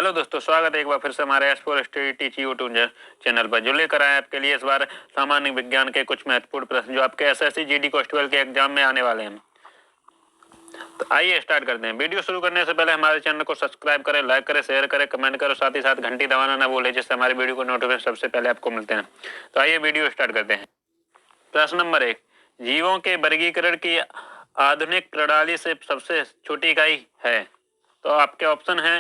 Hello दोस्तों, स्वागत है एक बार फिर से हमारे S4 study teach YouTube channel पर, जो लेकर आए आपके लिए इस बार सामान्य विज्ञान के कुछ महत्वपूर्ण प्रश्न जो आपके एसएससी जीडी कांस्टेबल के एग्जाम में आने वाले हैं। तो आइए स्टार्ट करते हैं। वीडियो शुरू करने से पहले हमारे चैनल को सब्सक्राइब करें, लाइक करें, शेयर करें, कमेंट करें, साथ ही साथ घंटी दबाना ना भूलें, जिससे हमारी वीडियो को नोटिफिकेशन सबसे पहले आपको मिलते हैं। तो आइए वीडियो स्टार्ट करते हैं। प्रश्न नंबर 1, जीवों के वर्गीकरण की आधुनिक प्रणाली से सबसे छोटी इकाई है। तो आपके ऑप्शन है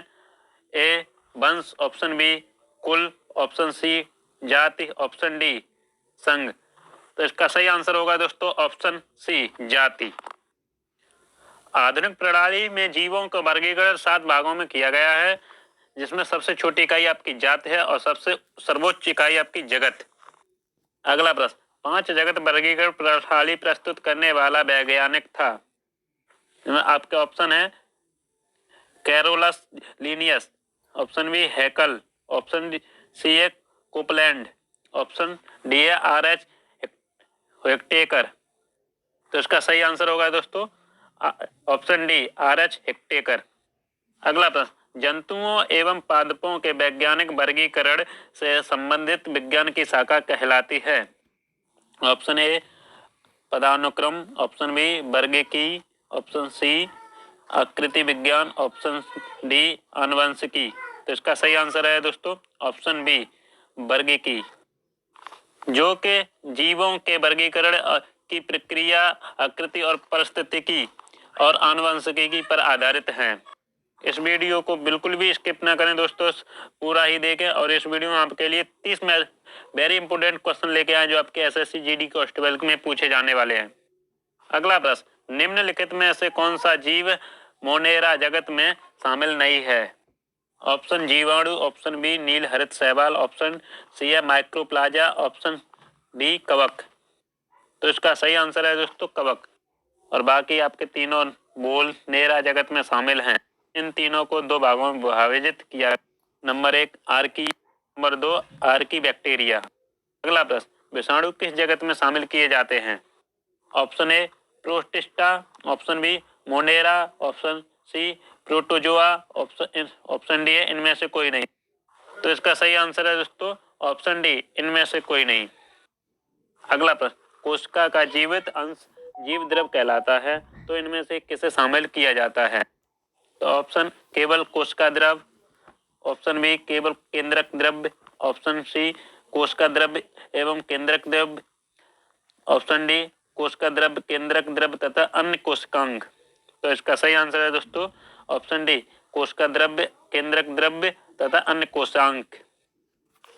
ए वंश, ऑप्शन बी कुल, ऑप्शन सी जाति, ऑप्शन डी संघ। तो इसका सही आंसर होगा दोस्तों ऑप्शन सी जाति। आधुनिक प्रणाली में जीवों का वर्गीकरण 7 भागों में किया गया है, जिसमें सबसे छोटी इकाई आपकी जाति है और सबसे सर्वोच्च इकाई आपकी जगत। अगला प्रश्न, 5 जगत वर्गीकरण प्रणाली प्रस्तुत करने वाला वैज्ञानिक था। आपके ऑप्शन है Carolus Linnaeus, option B Haeckel, option C है कोपलैंड, ऑप्शन डी है आर.एच. हेक्टेकर। तो इसका सही आंसर होगा दोस्तों ऑप्शन डी आर.एच. हेक्टेकर। अगला प्रश्न, जंतुओं एवं पादपों के वैज्ञानिक वर्गीकरण से संबंधित विज्ञान की शाखा कहलाती है। ऑप्शन ए पदानुक्रम, ऑप्शन बी वर्गीकी, ऑप्शन सी आकृति विज्ञान, ऑप्शन डी आनुवंशिकी। तो इसका सही आंसर है दोस्तों ऑप्शन बी वर्गीकी, जो के जीवों के वर्गीकरण की प्रक्रिया आकृति और परिस्थितिकी और आनुवंशिकी पर आधारित है। इस वीडियो को बिल्कुल भी स्किप ना करें दोस्तों, पूरा ही देखें। और इस वीडियो में आपके लिए 30 वेरी इंपोर्टेंट क्वेश्चन लेके आए जो आपके एसएससी जीडी कांस्टेबल में पूछे जाने वाले हैं। अगला प्रश्न, निम्नलिखित में से कौन सा जीव मोनेरा जगत में शामिल नहीं है। ऑप्शन जीवाणु, ऑप्शन बी नील हरित शैवाल, ऑप्शन सी है माइक्रोप्लाजा, ऑप्शन डी कवक। तो इसका सही आंसर है दोस्तों कवक। और बाकी आपके तीनों मोनेरा जगत में शामिल हैं। इन तीनों को 2 भागों में विभाजित किया। Number 1 Archie, number 2 Archie bacteria. अगला प्रश्न, विषाणु किस जगत में शामिल किए जाते हैं। Option A protista, option B monera, option C protozoa, option D है इनमें से कोई नहीं। तो इसका सही आंसर है दोस्तों ऑप्शन डी इनमें से कोई नहीं। अगला प्रश्न, कोशिका का जीवित अंश जीव द्रव कहलाता है, तो इनमें से किसे शामिल किया जाता है। तो ऑप्शन केवल कोशिका द्रव, ऑप्शन बी केवल केंद्रक द्रव्य, ऑप्शन सी कोशिका द्रव्य एवं केंद्रक द्रव्य, ऑप्शन डी कोशिका द्रव्य, केंद्रक द्रव्य तथा अन्य कोशिकांग। तो इसका सही आंसर है दोस्तों ऑप्शन डी कोशिका द्रव्य, केंद्रक द्रव्य तथा अन्य कोशांग।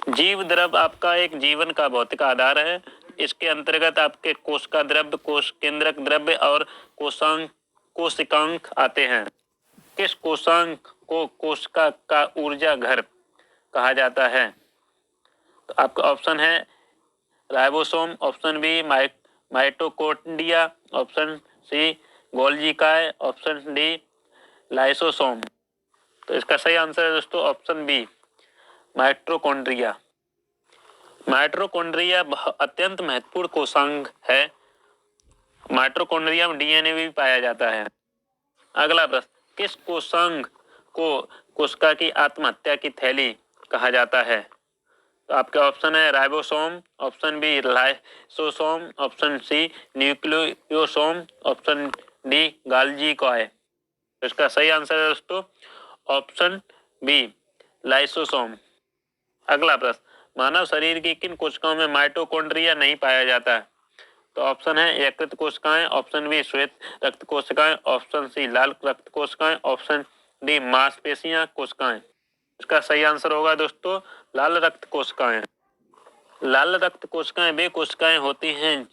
जीव द्रव आपका एक जीवन का भौतिक आधार है। इसके अंतर्गत आपके कोशिका द्रव्य, कोश केंद्रक द्रव्य और कोशिकांग आते हैं। किस कोशांग को कोशिका का ऊर्जा घर कहा जाता है। तो आपका ऑप्शन है ribosome, option B mitochondria, option C golgi काय, ऑप्शन डी लाइसोसोम। तो इसका सही आंसर है दोस्तों ऑप्शन बी माइटोकॉन्ड्रिया। माइटोकॉन्ड्रिया अत्यंत महत्वपूर्ण कोशांग है। माइटोकॉन्ड्रिया में डीएनए भी पाया जाता है। अगला प्रश्न, किस कोशांग को कोशिका की आत्महत्या की थैली कहा जाता है। तो आपके ऑप्शन है ribosome, option B lysosome, option C nucleosome, option D Golgi कॉय। तो इसका सही आंसर है दोस्तों ऑप्शन बी लाइसोसोम। अगला प्रश्न, मानव शरीर की किन कोशिकाओं में माइटोकॉन्ड्रिया नहीं पाया जाता है। तो ऑप्शन है यकृत कोशिकाएं, ऑप्शन बी श्वेत रक्त कोशिकाएं, ऑप्शन सी लाल रक्त कोशिकाएं, ऑप्शन डी मांसपेशियां कोशिकाएं। इसका सही आंसर होगा दोस्तों लाल रक्त कोशिकाएं। लाल रक्त कोशिकाएं वे कोशिकाएं होती हैं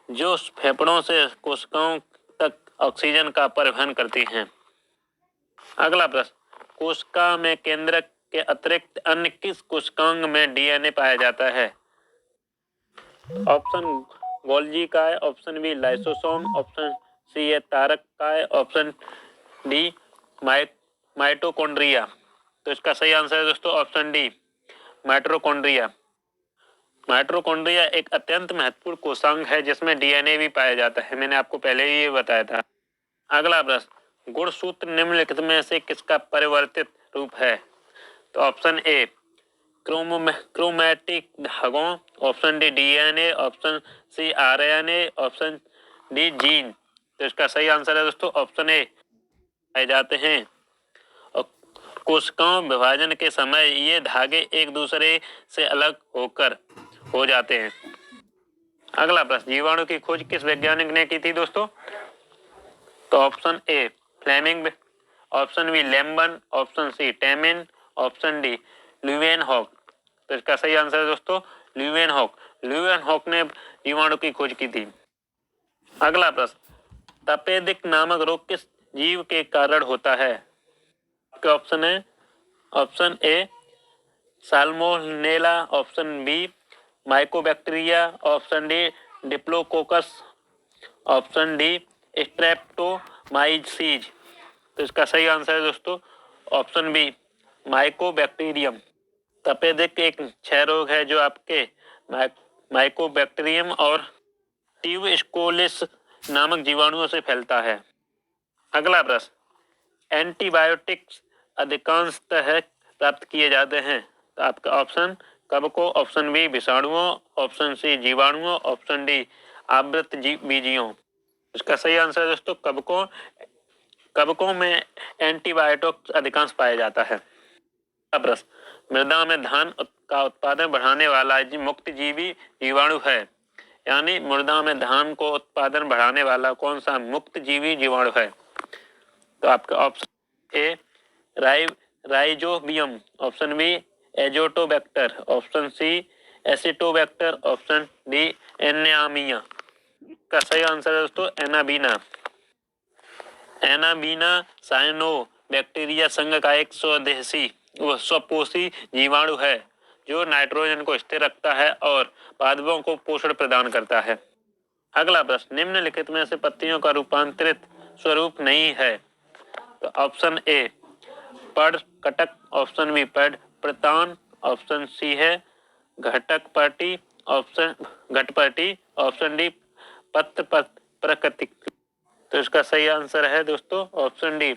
जो फेफड़ों से कोशिकाओं तक ऑक्सीजन का परिवहन करती हैं। अगला प्रश्न, कोशिका में केंद्रक के अतिरिक्त अन्य किस कोशिकांग में डीएनए पाया जाता है। ऑप्शन गोल्गी काय, option B lysosome, option C है तारक काय, ऑप्शन डी माइटोकॉन्ड्रिया। तो इसका सही आंसर है दोस्तों ऑप्शन डी माइटोकॉन्ड्रिया। माइटोकॉन्ड्रिया एक अत्यंत महत्वपूर्ण कोशांग है जिसमें डीएनए भी पाया जाता है। मैंने आपको पहले ही ये बताया था। अगला प्रश्न, गुणसूत्र निम्नलिखित में से किसका परिवर्तित रूप है। तो ऑप्शन ए क्रोमैटिक धागों, option D DNA, option C RNA, option D gene. तो इसका सही आंसर है दोस्तों ऑप्शन ए पाए जाते हैं। और कोशिकाओं विभाजन के समय ये धागे एक दूसरे से अलग होकर हो जाते हैं। अगला प्रश्न, जीवाणु की खोज किस वैज्ञानिक ने की थी दोस्तों? तो option A Fleming, option B लैम्बन, option C Temin, option D Leeuwenhoek. तो इसका सही आंसर है दोस्तों ल्यूवेनहॉक। ल्यूवेनहॉक ने जीवाणु की खोज की थी। अगला प्रश्न, तपेदिक नामक रोग किस जीव के कारण होता है? आपके ऑप्शन है option A salmonella, option B mycobacteria, option D diplococcus, option D streptomyces. तो इसका सही आंसर है दोस्तों ऑप्शन बी माइकोबैक्टीरियम। तपेदिक एक क्षय रोग है जो आपके माइकोबैक्टीरियम और ट्यूबरकुलोसिस नामक जीवाणुओं से फैलता है। अगला प्रश्न, एंटीबायोटिक्स अधिकांशतः प्राप्त किए जाते हैं। तो आपका ऑप्शन कवकों, ऑप्शन बी विषाणुओं, ऑप्शन सी जीवाणुओं, ऑप्शन डी आवृत बीजियों। इसका सही आंसर है दोस्तों कवकों। कवकों में एंटीबायोटिक्स अधिकांश पाया जाता है। प्रश्न, मृदा में धान का उत्पादन बढ़ाने वाला मुक्त जीवी जीवाणु है, यानी मृदा में धान को उत्पादन बढ़ाने वाला कौन सा मुक्त जीवी जीवाणु है? तो आपका option A rhizobium, option B azotobacter, option C acetobacter, option D anaemia. का सही आंसर है दोस्तों एनाबीना। एनाबीना साइनो बैक्टीरिया संघ का एक स्वपोषी जीवाणु है जो नाइट्रोजन को स्थिर रखता है और पादपों को पोषण प्रदान करता है। अगला प्रश्न, निम्नलिखित में से पत्तियों का रूपांतरित स्वरूप नहीं है। तो ऑप्शन ए पड़ कटक, ऑप्शन बी पड़ प्रतान, ऑप्शन सी है घटकपटी, ऑप्शन घटपटी, ऑप्शन डी पत्र प्रकृतिक। तो इसका सही आंसर है दोस्तों ऑप्शन डी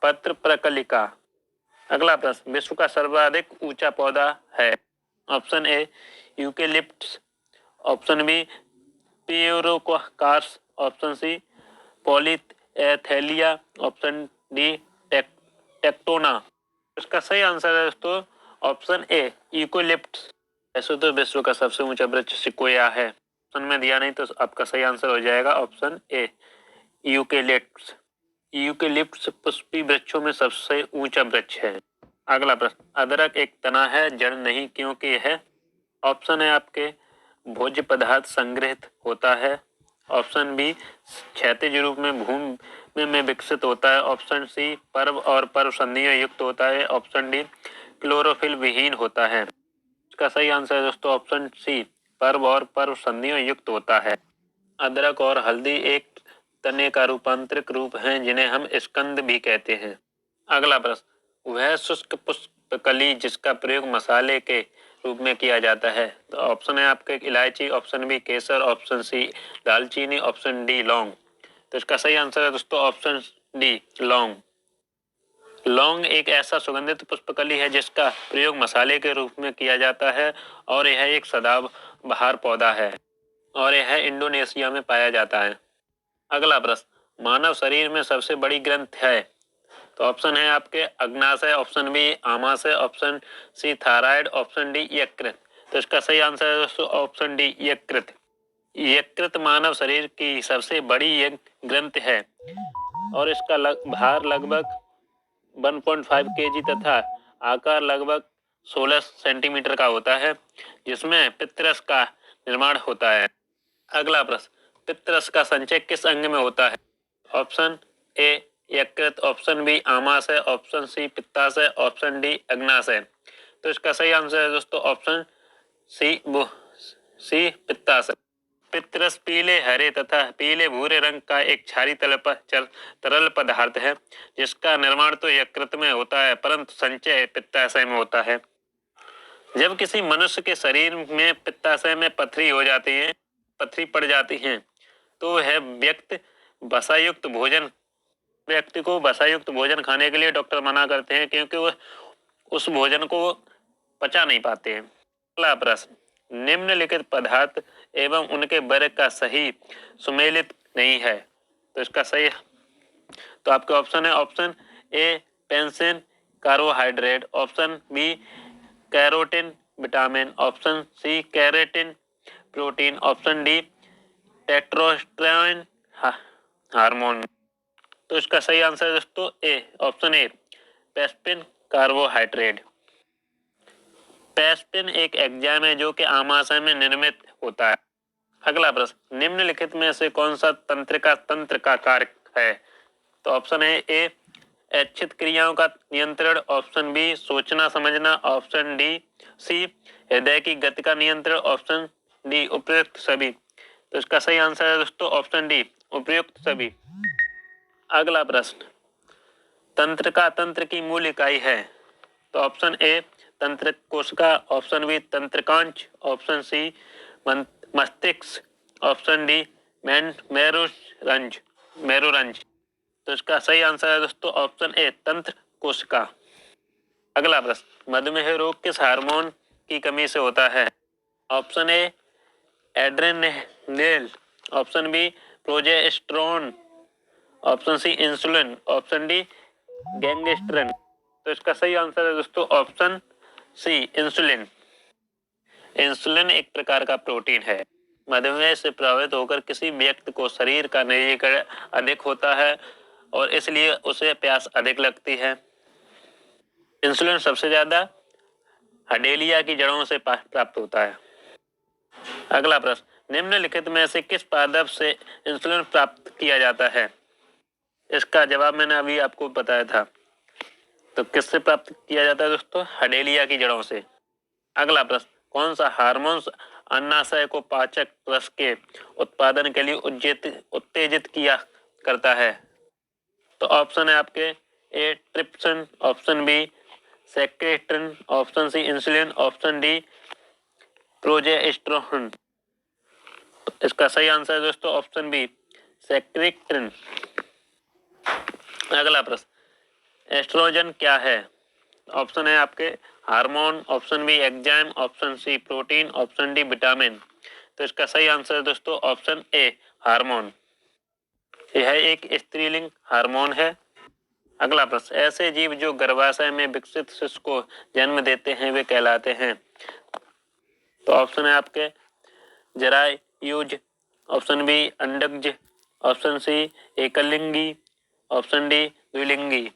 पत्र प्रकलिका। अगला प्रश्न, विश्व का सर्वाधिक ऊंचा पौधा है। Option A eucalyptus, option B प्यूरोकार्स, option C polyalthia, option D tectona. इसका सही आंसर है दोस्तों ऑप्शन ए यूकेलिप्टस। ऐसे तो विश्व का सबसे ऊंचा वृक्ष सिकोया है, ऑप्शन में दिया नहीं तो आपका सही आंसर हो जाएगा option A eucalyptus. Eucalyptus Pushpi वृक्षों में सबसे ऊंचा वृक्ष है। अगला प्रश्न, अदरक एक तना है जड़ नहीं क्योंकि यह, ऑप्शन है आपके भोज्य पदार्थ संग्रहित होता है, ऑप्शन बी क्षैतिज रूप में भूमि में विकसित होता है, ऑप्शन सी पर्व और पर्व संधियों युक्त होता है, ऑप्शन डी क्लोरोफिल विहीन होता है। इसका सही आंसर है दोस्तों ऑप्शन सी पर्व और पर्व संधियों युक्त होता है। अदरक और हल्दी एक तने का रूपांतरिक रूप हैं जिन्हें हम स्कंद भी कहते हैं। अगला प्रश्न, वह शुष्क पुष्पकली जिसका प्रयोग मसाले के रूप में किया जाता है। तो ऑप्शन है आपके इलायची, ऑप्शन बी केसर, ऑप्शन सी दालचीनी, ऑप्शन डी लौंग। तो इसका सही आंसर है दोस्तों ऑप्शन डी लौंग। लौंग एक ऐसा सुगंधित पुष्पकली है जिसका प्रयोग मसाले के रूप में किया जाता है और यह एक सदाबहार पौधा है और यह इंडोनेशिया में पाया जाता है। अगला प्रश्न, मानव शरीर में सबसे बड़ी ग्रंथि है। तो ऑप्शन है आपके अग्नाशय, ऑप्शन बी आमाशय, option C thyroid, option D यकृत। तो इसका सही आंसर है दोस्तों ऑप्शन डी यकृत। यकृत मानव शरीर की सबसे बड़ी ग्रंथि है और इसका भार लगभग 1.5 kg तथा आकार लगभग 16 सेंटीमीटर का होता है जिसमें पित्तरस का निर्माण होता है। अगला प्रश्न, पित्तरस का संचय किस अंग में होता है? ऑप्शन ए यकृत, ऑप्शन बी आमाशय, ऑप्शन सी पित्ताशय, ऑप्शन डी अग्नाशय। तो इसका सही आंसर है दोस्तों ऑप्शन सी पित्ताशय। पित्तरस पीले हरे तथा पीले भूरे रंग का एक क्षारीय तरल पदार्थ है जिसका निर्माण तो यकृत में होता है परंतु संचय पित्ताशय में होता है। जब किसी मनुष्य के शरीर में पित्ताशय में पथरी पड़ जाती है तो वह व्यक्ति को वसायुक्त भोजन खाने के लिए डॉक्टर मना करते हैं क्योंकि उस भोजन को पचा नहीं पाते हैं। अगला प्रश्न, निम्नलिखित पदार्थ एवं उनके वर्ग का सही सुमेलित नहीं है। तो इसका सही, तो आपके ऑप्शन है option A pepsin carbohydrate, option B carotene vitamin, option C keratin protein, option D testosterone hormone. तो इसका सही आंसर है दोस्तों ए, ऑप्शन ए पेस्पिन कार्बोहाइड्रेट। पेस्पिन एक एंजाइम है जो कि आमाशय में निर्मित होता है। अगला प्रश्न, निम्नलिखित में से कौन सा तंत्र का कार्य है। तो ऑप्शन है ए ऐच्छिक क्रियाओं का नियंत्रण, ऑप्शन बी सोचना समझना, ऑप्शन डी सी हृदय की गति का नियंत्रण, ऑप्शन डी उपयुक्त सभी। तो इसका सही आंसर है दोस्तों ऑप्शन डी उपयुक्त सभी। अगला प्रश्न, तंत्र की मूल इकाई है। तो ऑप्शन ए तंत्र कोशिका, ऑप्शन बी तंत्रकांच, ऑप्शन सी मस्तिष्क, ऑप्शन डी मेरुरंज। तो इसका सही आंसर है दोस्तों ऑप्शन ए तंत्र कोशिका। अगला प्रश्न, मधुमेह रोग किस हार्मोन की कमी से होता है। Option A adrenaline, option B progesterone, option C insulin, option D gastrin. तो इसका सही आंसर है दोस्तों ऑप्शन सी इंसुलिन। इंसुलिन एक प्रकार का प्रोटीन है। मधुमेह से प्रभावित होकर किसी व्यक्ति को शरीर का निर्जीकरण अधिक होता है और इसलिए उसे प्यास अधिक लगती है। इंसुलिन सबसे ज्यादा हडेलिया की जड़ों से प्राप्त होता है। अगला प्रश्न, निम्नलिखित में से किस पादप से इंसुलिन प्राप्त किया जाता है। इसका जवाब मैंने अभी आपको बताया था। तो किससे प्राप्त किया जाता है दोस्तों, हडेलिया की जड़ों से। अगला प्रश्न, कौन सा हार्मोन अन्नाशय को पाचक रस के उत्पादन के लिए उत्तेजित किया करता है। तो ऑप्शन है आपके A trypsin, option B secretin, option C insulin, option D progesterone. तो इसका सही आंसर है दोस्तों ऑप्शन बी सेक्रेटिन। अगला प्रश्न, एस्ट्रोजन क्या है। ऑप्शन है आपके hormone, option B enzyme, option C protein, option D vitamin. तो इसका सही आंसर है दोस्तों ऑप्शन ए हार्मोन। यह एक स्त्रीलिंग हार्मोन है। अगला प्रश्न, ऐसे जीव जो गर्भाशय में विकसित शिशु को जन्म देते हैं वे कहलाते हैं। तो ऑप्शन है आपके जरायुज, ऑप्शन बी अंडज, ऑप्शन सी एकलिंगी, ऑप्शन डी द्विलिंगी।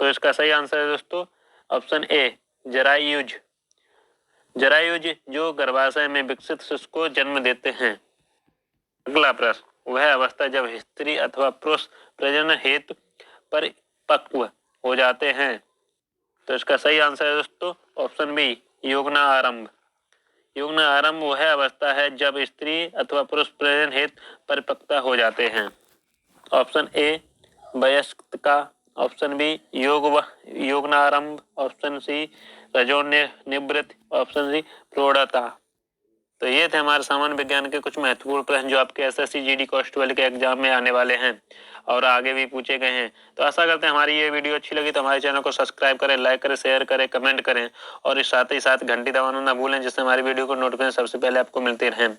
तो इसका सही आंसर है दोस्तों ऑप्शन ए जरायुज। जरायुज जो गर्भाशय में विकसित शिशु को जन्म देते हैं। अगला प्रश्न, वह अवस्था जब स्त्री अथवा पुरुष प्रजनन हेतु परिपक्व हो जाते हैं। तो इसका सही आंसर है दोस्तों ऑप्शन बी यौवना आरंभ। यौवन आरंभ वह अवस्था है जब स्त्री अथवा पुरुष प्रजनन हेतु परिपक्वता हो जाते हैं। ऑप्शन ए वयस्कता, ऑप्शन बी यौवनारंभ, ऑप्शन सी रजोनिवृत्ति, ऑप्शन सी प्रौढ़ता। तो ये थे हमारे सामान्य विज्ञान के कुछ महत्वपूर्ण प्रश्न जो आपके एसएससी जीडी कांस्टेबल के एग्जाम में आने वाले हैं और आगे भी पूछे गए हैं। तो आशा करते हैं हमारी ये वीडियो अच्छी लगी तो हमारे चैनल को सब्सक्राइब करें, लाइक करें, शेयर करें, कमेंट करें और साथ ही साथ घंटी दबाना ना भूलें जिससे हमारी वीडियो को नोटिफिकेशन सबसे पहले आपको मिलते रहें।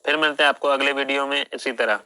फिर मिलते हैं आपको अगले वीडियो में इसी तरह।